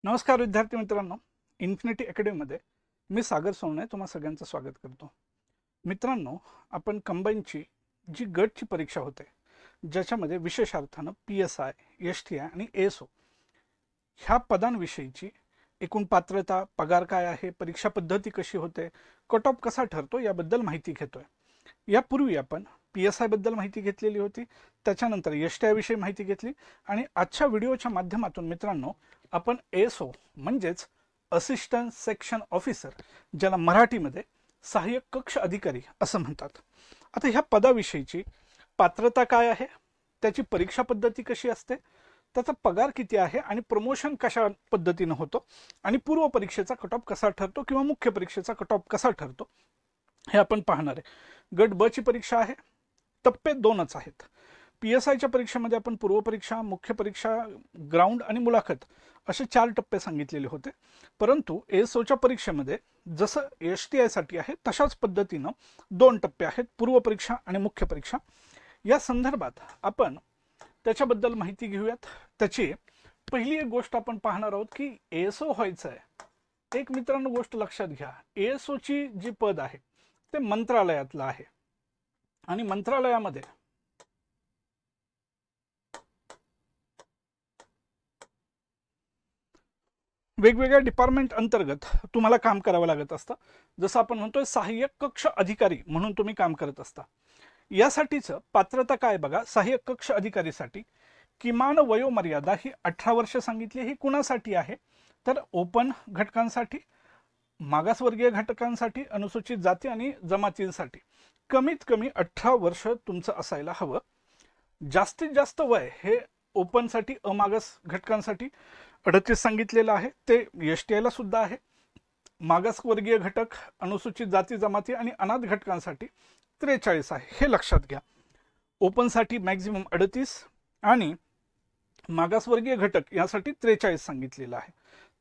नमस्कार विद्यार्थी मित्रांनो, इन्फिनिटी अकॅडमीमध्ये मी सागर सोनवणे तुम्हा सगळ्यांचं स्वागत करतो. मित्रांनो, आपण कंबाईनची जी गटची परीक्षा होते, ज्याच्यामध्ये विशेषार्थानं PSI, STI आणि ASO ह्या पदांविषयीची एकूण पात्रता, पगार काय आहे, परीक्षा पद्धती कशी होते, कट ऑफ कसा ठरतो याबद्दल माहिती घेतोय. यापूर्वी आपण PSI बद्दल माहिती घेतलेली होती, त्याच्यानंतर STI विषयी माहिती घेतली आणि आजच्या व्हिडिओच्या माध्यमातून मित्रांनो आपण ASO म्हणजेच असिस्टंट सेक्शन ऑफिसर, ज्याला मराठीमध्ये सहाय्यक कक्ष अधिकारी असं म्हणतात. आता ह्या पदाविषयीची पात्रता काय आहे, त्याची परीक्षा पद्धती कशी असते, त्याचा पगार किती आहे आणि प्रमोशन कशा पद्धतीने होतो आणि पूर्व परीक्षेचा कट ऑफ कसा ठरतो किंवा मुख्य परीक्षेचा कट ऑफ कसा ठरतो हे आपण पाहणार आहे. गट ब ची परीक्षा आहे, टप्पे दोनच आहेत. PSIच्या परीक्षेमध्ये आपण पूर्व परीक्षा, मुख्य परीक्षा, ग्राउंड आणि मुलाखत असे 4 टप्पे सांगितलेले होते. परंतु ASOच्या परीक्षेमध्ये जसं STI साठी आहे तशाच पद्धतीनं 2 टप्पे आहेत, पूर्व परीक्षा आणि मुख्य परीक्षा. या संदर्भात आपण त्याच्याबद्दल माहिती घेऊयात. त्याची पहिली एक गोष्ट आपण पाहणार आहोत की ASO व्हायचं आहे. एक मित्रांनो गोष्ट लक्षात घ्या, ASOची जी पद आहे ते मंत्रालयातलं आहे आणि मंत्रालयामध्ये वेगवेगळ्या डिपार्टमेंट अंतर्गत तुम्हाला काम करावं लागत असतं. जसं आपण म्हणतोय सहाय्यक कक्ष अधिकारी म्हणून तुम्ही काम करत असता. यासाठीचं पात्रता काय बघा, सहाय्यक कक्ष अधिकारीसाठी किमान वयोमर्यादा ही 18 वर्ष सांगितली. ही कुणासाठी आहे तर ओपन घटकांसाठी, मागासवर्गीय घटकांसाठी, अनुसूचित जाती आणि जमातींसाठी कमीत कमी 18 वर्ष तुमचं असायला हवं. जास्तीत जास्त वय हे ओपनसाठी, अमागास घटकांसाठी 38 सांगितलेलं आहे. ते STI ला सुद्धा आहे. मागासवर्गीय घटक, अनुसूचित जाती जमाती आणि अनाथ घटकांसाठी 43 आहे. हे लक्षात घ्या. ओपनसाठी मॅक्झिमम 38 आणि मागासवर्गीय घटक यासाठी 43 सांगितलेलं आहे.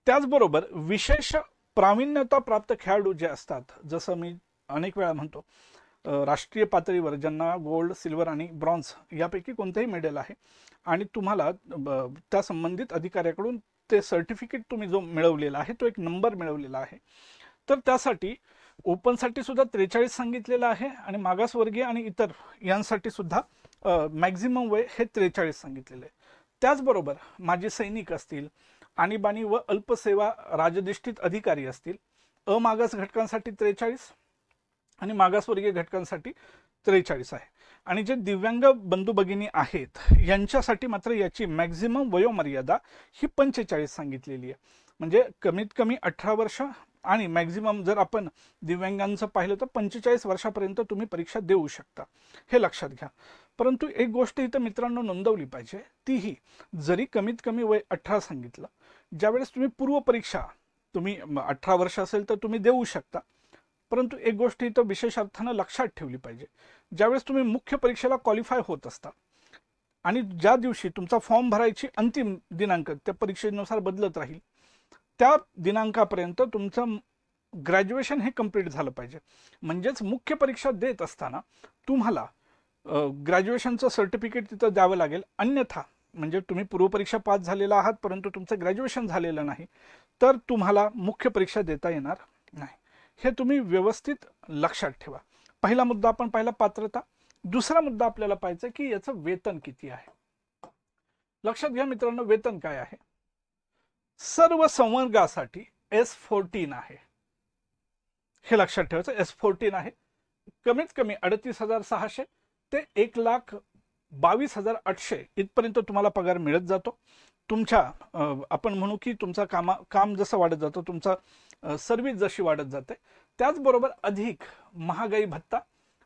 त्याचबरोबर विशेष प्रावीण्यता प्राप्त खेळाडू जे असतात, जसं मी अनेक वेळा म्हणतो, राष्ट्रीय पातळीवर ज्यांना गोल्ड, सिल्वर आणि ब्रॉन्झ यापैकी कोणतेही मेडल आहे आणि तुम्हाला त्या संबंधित अधिकाऱ्याकडून ते सर्टिफिकेट तुम्ही जो मिळवलेला आहे तो एक नंबर मिळवलेला आहे, तर त्यासाठी ओपनसाठी सुद्धा 43 सांगितलेलं आहे आणि मागासवर्गीय आणि इतर यांसाठी सुद्धा मॅक्झिमम वय हे 43 सांगितलेलं आहे. त्याचबरोबर माजी सैनिक असतील, आणीबाणी व अल्पसेवा राजधिष्ठित अधिकारी असतील, अमागास घटकांसाठी 43 आणि मागासवर्गीय घटकांसाठी 43 आहे. आणि जे दिव्यांग बंधू भगिनी आहेत यांच्यासाठी मात्र याची मॅक्झिमम वयोमर्यादा ही 45 सांगितलेली आहे. म्हणजे कमीत कमी 18 वर्ष आणि मॅक्झिमम जर आपण दिव्यांगांचं पाहिलं तर 45 वर्षापर्यंत तुम्ही परीक्षा देऊ शकता. हे लक्षात घ्या. परंतु एक गोष्ट इथं मित्रांनो नोंदवली पाहिजे, तीही जरी कमीत कमी वय 18 सांगितलं, ज्यावेळेस तुम्ही पूर्व परीक्षा तुम्ही 18 वर्ष असेल तर तुम्ही देऊ शकता. परंतु एक गोष्ट इथं विशेष अर्थानं लक्षात ठेवली पाहिजे, ज्यावेळेस तुम्ही मुख्य परीक्षेला क्वालिफाय होत असता आणि ज्या दिवशी तुमचा फॉर्म भरायची अंतिम दिनांक त्या परीक्षेनुसार बदलत राहील, त्या दिनांकापर्यंत तुमचं ग्रॅज्युएशन हे कंप्लीट झालं पाहिजे. म्हणजेच मुख्य परीक्षा देत असताना तुम्हाला ग्रॅज्युएशनचं सर्टिफिकेट तिथं द्यावं लागेल. अन्यथा म्हणजे तुम्ही पूर्वपरीक्षा पास झालेला आहात परंतु तुमचं ग्रॅज्युएशन झालेलं नाही तर तुम्हाला मुख्य परीक्षा देता येणार नाही. हे तुम्ही व्यवस्थित लक्षात ठेवा. पहिला मुद्दा आपण पाहिला पात्रता. दुसरा मुद्दा आपल्याला पाहायचा की याचं वेतन किती आहे. लक्षात घ्या मित्रांनो, वेतन काय आहे. सर्व संवर्गासाठी S14 आहे. हे लक्षात ठेवायचं. S14 आहे. कमीत कमी 38,600 ते 1,22,800 इथपर्यंत तुम्हाला पगार मिळत जातो. तुमच्या आपण म्हणू की तुमचा काम जसं वाढत जातं, तुमचा सर्व्हिस जशी वाढत जाते, त्याचबरोबर अधिक महागाई भत्ता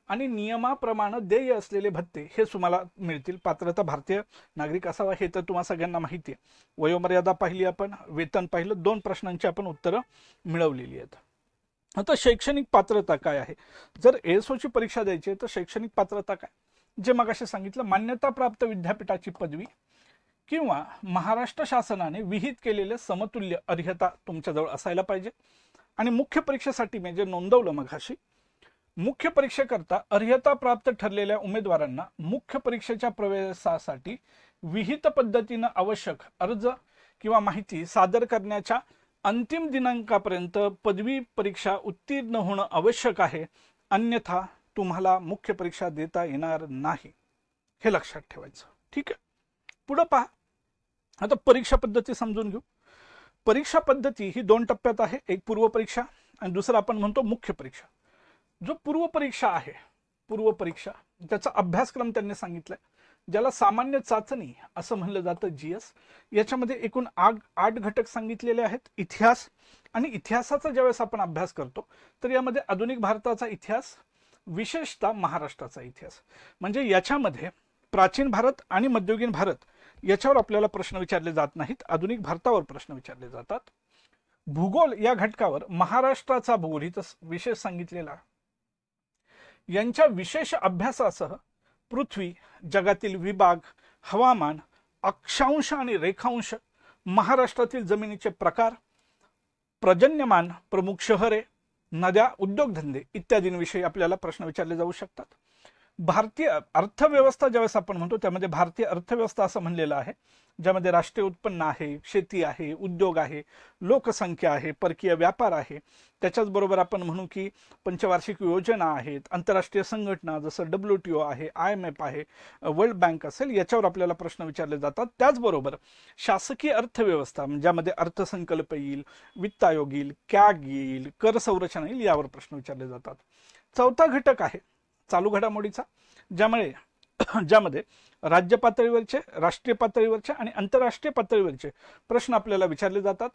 आणि नियमाप्रमाणे देय असलेले भत्ते हे तुम्हाला मिळतील. पात्रता भारतीय नागरिक असावा हे तर तुम्हाला सगळ्यांना माहिती आहे. वयोमर्यादा पाहिली आपण, वेतन पाहिलं, 2 प्रश्नांची आपण उत्तरं मिळवलेली आहेत. आता शैक्षणिक पात्रता काय आहे. जर ASOची परीक्षा द्यायची आहे तर शैक्षणिक पात्रता काय, जे मगाशी सांगितलं, मान्यताप्राप्त विद्यापीठाची पदवी किंवा महाराष्ट्र शासनाने विहित केलेले समतुल्य अर्हता तुमच्याजवळ असायला पाहिजे. आणि मुख्य परीक्षेसाठी मी जे नोंदवलं मगाशी, मुख्य परीक्षेकरता अर्हता प्राप्त ठरलेल्या उमेदवारांना मुख्य परीक्षेच्या प्रवेशासाठी विहित पद्धतीने आवश्यक अर्ज किंवा माहिती सादर करण्याच्या अंतिम दिनांकापर्यंत पदवी परीक्षा उत्तीर्ण होणं आवश्यक आहे, अन्यथा तुम्हाला मुख्य परीक्षा देता येणार नाही, हे लक्षात ठेवायचं. ठीक आहे. पुढे पहा. आता परीक्षा पद्धती समजून घेऊ. परीक्षा पद्धती ही 2 टप्प्यात आहे. एक पूर्व परीक्षा आणि दुसरा आपण म्हणतो मुख्य परीक्षा. जो पूर्व परीक्षा आहे, पूर्व परीक्षा त्याचा अभ्यासक्रम त्यांनी सांगितलाय, ज्याला सामान्य चाचणी असं म्हणलं जातं, GS. याच्यामध्ये एकूण 8 घटक सांगितलेले आहेत. इतिहास, आणि इतिहासाचा ज्यावेळेस आपण अभ्यास करतो तर यामध्ये आधुनिक भारताचा इतिहास, विशेषतः महाराष्ट्राचा इतिहास, म्हणजे याच्यामध्ये प्राचीन भारत आणि मध्ययुगीन भारत याच्यावर आपल्याला प्रश्न विचारले जात नाहीत, आधुनिक भारतावर प्रश्न विचारले जातात. भूगोल या घटकावर महाराष्ट्राचा भूगोल इथं विशेष सांगितलेला, यांच्या विशेष अभ्यासासह पृथ्वी, जगातील विभाग, हवामान, अक्षांश आणि रेखांश, महाराष्ट्रातील जमिनीचे प्रकार, पर्जन्यमान, प्रमुख शहरे, नद्या, उद्योगधंदे इत्यादींविषयी आपल्याला प्रश्न विचारले जाऊ शकतात. भारतीय अर्थव्यवस्था ज्यावेळेस आपण म्हणतो त्यामध्ये भारतीय अर्थव्यवस्था असं म्हणलेलं आहे, ज्यामध्ये राष्ट्रीय उत्पन्न आहे, शेती आहे, उद्योग आहे, लोकसंख्या आहे, परकीय व्यापार आहे. त्याच्याच बरोबर आपण म्हणू की पंचवार्षिक योजना आहेत, आंतरराष्ट्रीय संघटना जसं WTO आहे, IMF आहे, वर्ल्ड बँक असेल, याच्यावर आपल्याला प्रश्न विचारले जातात. त्याचबरोबर शासकीय अर्थव्यवस्था, ज्यामध्ये अर्थसंकल्प येईल, वित्त आयोग येईल, कॅग येईल, कर संरचना येईल, यावर प्रश्न विचारले जातात. चौथा घटक आहे चालू घडामोडीचा, ज्यामध्ये राज्य पातळीवरचे, राष्ट्रीय पातळीवरचे आणि आंतरराष्ट्रीय पातळीवरचे प्रश्न आपल्याला विचारले जातात.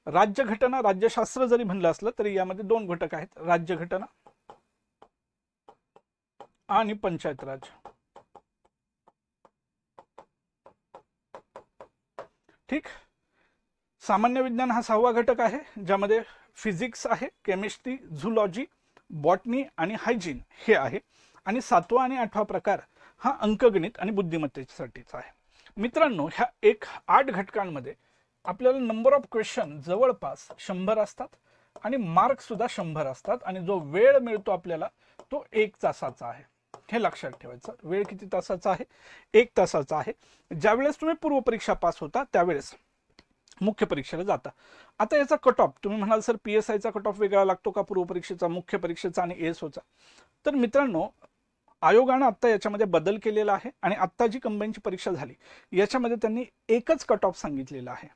राज्यघटना, राज्यशास्त्र जरी म्हणलं असलं तरी यामध्ये 2 घटक आहेत, राज्यघटना आणि पंचायत राज. ठीक. सामान्य विज्ञान हा 6वा घटक आहे, ज्यामध्ये फिजिक्स आहे, केमिस्ट्री, झूलॉजी, बॉटनी आणि हायजीन हे आहे. आणि 7वा आणि 8वा प्रकार हा अंकगणित आणि बुद्धिमत्तेसाठीचा आहे. मित्रांनो, ह्या 8 घटकांमध्ये आपल्याला नंबर ऑफ क्वेश्चन जवळपास 100 असतात आणि मार्क सुद्धा 100 असतात, आणि जो वेळ मिळतो आपल्याला तो 1 तासाचा आहे, हे लक्षात ठेवायचं. वेळ किती तासाचा आहे? 1 तासाचा आहे. ज्यावेळेस तुम्ही पूर्व परीक्षा पास होता त्यावेळेस मुख्य परीक्षेला जाता. आता याचा कट ऑफ तुम्ही म्हणाल सर PSIचा कट ऑफ वेगळा लागतो का पूर्व परीक्षेचा, मुख्य परीक्षेचा आणि ASOचा? तर मित्रांनो, आयोगाने आता याच्यामध्ये बदल केलेला आहे आणि आता जी कंबाईनची परीक्षा झाली याच्यामध्ये त्यांनी एकच कट ऑफ सांगितलेला आहे.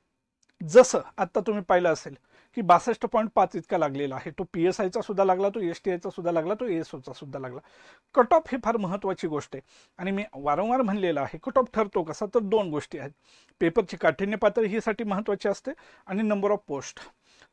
जसं आता तुम्ही पाहिलं असेल की 62.5 इतका लागलेला आहे, तो PSIचा सुद्धा लागला, तो STIचा सुद्धा लागला, तो ASOचा सुद्धा लागला. कट ऑफ ही फार महत्त्वाची गोष्ट आहे आणि मी वारंवार म्हणलेलं आहे, कट ऑफ ठरतो कसा, तर 2 गोष्टी आहेत. पेपरची काठिण्य पातळी ही साठी महत्त्वाची असते आणि number of post.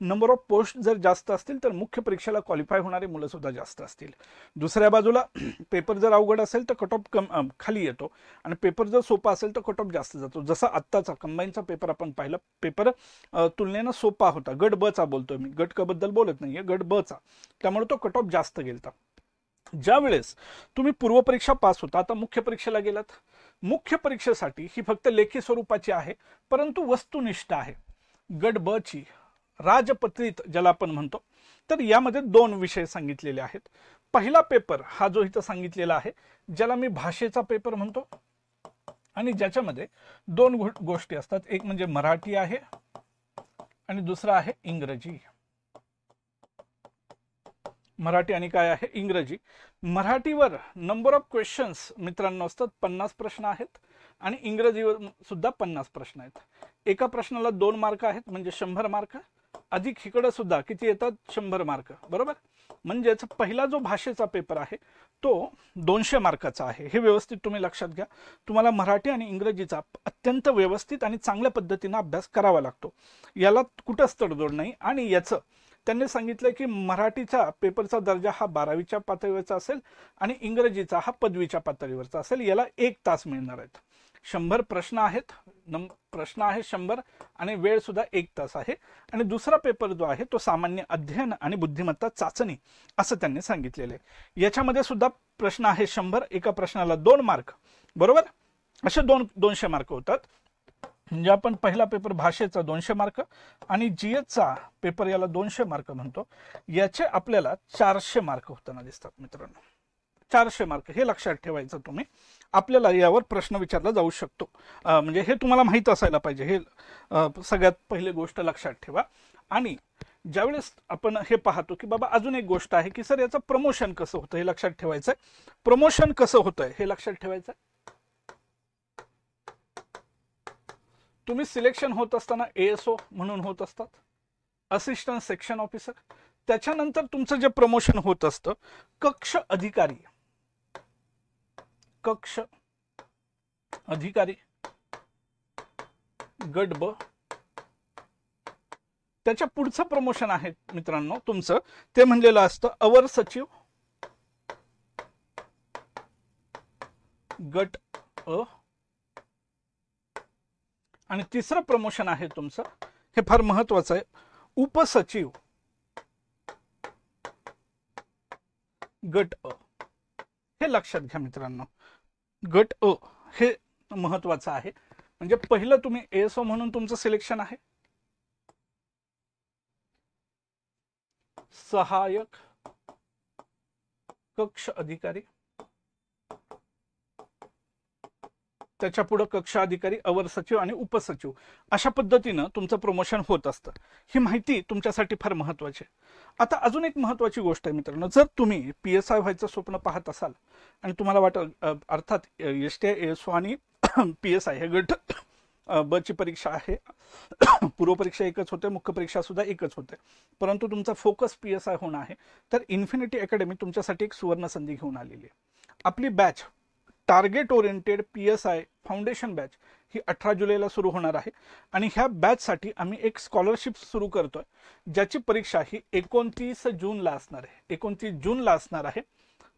Number of post जर जास्त असतील तर मुख्य परीक्षेला क्वालिफाय होणारे मुलं सुद्धा जास्त असतील. दुसऱ्या बाजूला पेपर जर अवघड असेल तर कट ऑफ खाली येतो आणि पेपर जर सोपा असेल तर कट ऑफ जास्त जातो. जसा आत्ताचा कंबाईनचा पेपर आपण पाहिला, पेपर तुलनेनं सोपा होता. गट ब चा बोलतोय मी, गट क बद्दल बोलत नाहीये, गट ब चा, त्यामुळे तो कट ऑफ जास्त गेलता. ज्या वेळेस तुम्ही पूर्व परीक्षा पास होता, आता मुख्य परीक्षेला गेलात, मुख्य परीक्षेसाठी ही फक्त लेखी स्वरूपाची आहे परंतु वस्तुनिष्ठ आहे. गट ब ची राजपत्रित ज्याला आपण म्हणतो, तर यामध्ये 2 विषय सांगितलेले आहेत. पहिला पेपर हा जो इथं सांगितलेला आहे, ज्याला मी भाषेचा पेपर म्हणतो, आणि ज्याच्यामध्ये 2 गोष्टी असतात, एक म्हणजे मराठी आहे आणि दुसरा आहे इंग्रजी. मराठी आणि काय आहे? इंग्रजी. मराठीवर नंबर ऑफ क्वेश्चन्स मित्रांनो असतात 50 प्रश्न आहेत आणि इंग्रजीवर सुद्धा 50 प्रश्न आहेत. एका प्रश्नाला 2 मार्क आहेत म्हणजे 100 मार्क, अधिक इकडे सुद्धा किती येतात? 100 मार्क, बरोबर. म्हणजेच पहिला जो भाषेचा पेपर आहे तो 200 मार्काचा आहे. हे व्यवस्थित तुम्ही लक्षात घ्या. तुम्हाला मराठी आणि इंग्रजीचा अत्यंत व्यवस्थित आणि चांगल्या पद्धतीने अभ्यास करावा लागतो, याला कुठंच तडजोड नाही. आणि याचं त्यांनी सांगितलं की मराठीचा पेपरचा दर्जा हा 12वीच्या पातळीवरचा असेल आणि इंग्रजीचा हा पदवीच्या पातळीवरचा असेल. याला 1 तास मिळणार आहेत. 100 प्रश्न आहेत, प्रश्न आहे 100 आणि वेळ सुद्धा 1 तास आहे. आणि दुसरा पेपर जो आहे तो सामान्य अध्ययन आणि बुद्धिमत्ता चाचणी असं त्यांनी सांगितलेलं आहे. याच्यामध्ये सुद्धा प्रश्न आहे 100, एका प्रश्नाला 2 मार्क, बरोबर. असे 200 मार्क होतात. म्हणजे आपण पहिला पेपर भाषेचा 200 मार्क आणि GSचा पेपर याला 200 मार्क म्हणतो, याचे आपल्याला 400 मार्क होताना दिसतात मित्रांनो. 400 मार्क, हे लक्षात ठेवायचं तुम्ही. आपल्याला यावर प्रश्न विचारला जाऊ शकतो, म्हणजे हे तुम्हाला माहीत असायला पाहिजे. हे सगळ्यात पहिली गोष्ट लक्षात ठेवा. आणि ज्यावेळेस आपण हे पाहतो की बाबा अजून एक गोष्ट आहे की सर याचं प्रमोशन कसं होतं, हे लक्षात ठेवायचं आहे. प्रमोशन कसं होतंय हे लक्षात ठेवायचं आहे. तुम्ही सिलेक्शन होत असताना ASO म्हणून होत असतात, असिस्टंट सेक्शन ऑफिसर. त्याच्यानंतर तुमचं जे प्रमोशन होत असतं कक्ष अधिकारी, कक्ष अधिकारी गट ब. त्याच्या पुढचं प्रमोशन आहे मित्रांनो तुमचं, ते म्हणलेलं असतं अवर सचिव गट अ. आणि तिसरं प्रमोशन आहे तुमचं, हे फार महत्वाचं आहे, उपसचिव गट अ. हे लक्षात घ्या मित्रांनो, गट अ हे महत्वाचं आहे. म्हणजे पहिलं तुम्ही ASO म्हणून तुमचं सिलेक्शन आहे, सहाय्यक कक्ष अधिकारी, त्याच्या पुढे कक्ष अधिकारी, अवर सचिव आणि उपसचिव. अशा पद्धतीनं तुमचं प्रमोशन होत असतं. ही माहिती तुमच्यासाठी फार महत्वाची आहे. आता अजून एक महत्वाची गोष्ट आहे मित्रांनो, जर तुम्ही PSI व्हायचं स्वप्न पाहत असाल आणि तुम्हाला वाटत, अर्थात STI ASO आणि PSI हे गट ब ची परीक्षा आहे, पूर्व परीक्षा एकच होते, मुख्य परीक्षा सुद्धा एकच होते, परंतु तुमचा फोकस PSI होणं आहे, तर इन्फिनिटी अकॅडमी तुमच्यासाठी एक सुवर्ण संधी घेऊन आलेली आहे. आपली batch target oriented PSI foundation batch ही 18 जुलैला सुरू होणार आहे. आणि ह्या बॅचसाठी आम्ही एक स्कॉलरशिप सुरू करतोय, ज्याची परीक्षा ही 29 जूनला असणार आहे. 29 जूनला असणार आहे.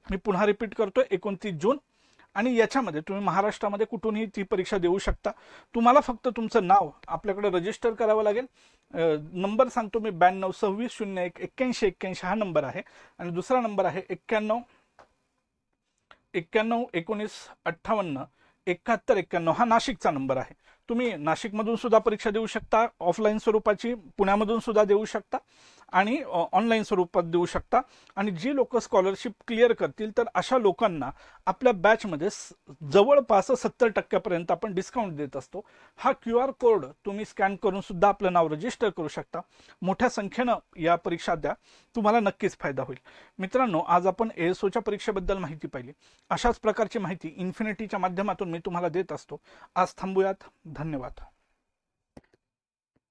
मी पुन्हा रिपीट करतोय, 29 जून. आणि याच्यामध्ये तुम्ही महाराष्ट्रामध्ये कुठूनही ती परीक्षा देऊ शकता. तुम्हाला फक्त तुमचं नाव आपल्याकडे रजिस्टर करावं लागेल. नंबर सांगतो मी, 92 26 01 81 81 हा नंबर आहे. आणि दुसरा नंबर आहे 91 91 19 58 71 91, हा नाशिकचा नंबर आहे. तुम्ही नाशिकमधून सुद्धा परीक्षा देऊ शकता, ऑफलाईन स्वरूपाची पुण्यामधून सुद्धा देऊ शकता आणि ऑनलाईन स्वरूपात देऊ शकता. आणि जी लोक स्कॉलरशिप क्लिअर करतील तर अशा लोकांना आपल्या बॅचमध्ये जवळपास 70% आपण डिस्काउंट देत असतो. हा QR कोड तुम्ही स्कॅन करून सुद्धा आपलं नाव रजिस्टर करू शकता. मोठ्या संख्येनं या परीक्षा द्या, तुम्हाला नक्कीच फायदा होईल. मित्रांनो, आज आपण ASOच्या परीक्षेबद्दल माहिती पाहिली. अशाच प्रकारची माहिती इन्फिनिटीच्या माध्यमातून मी तुम्हाला देत असतो. आज थांबूयात. धन्यवाद.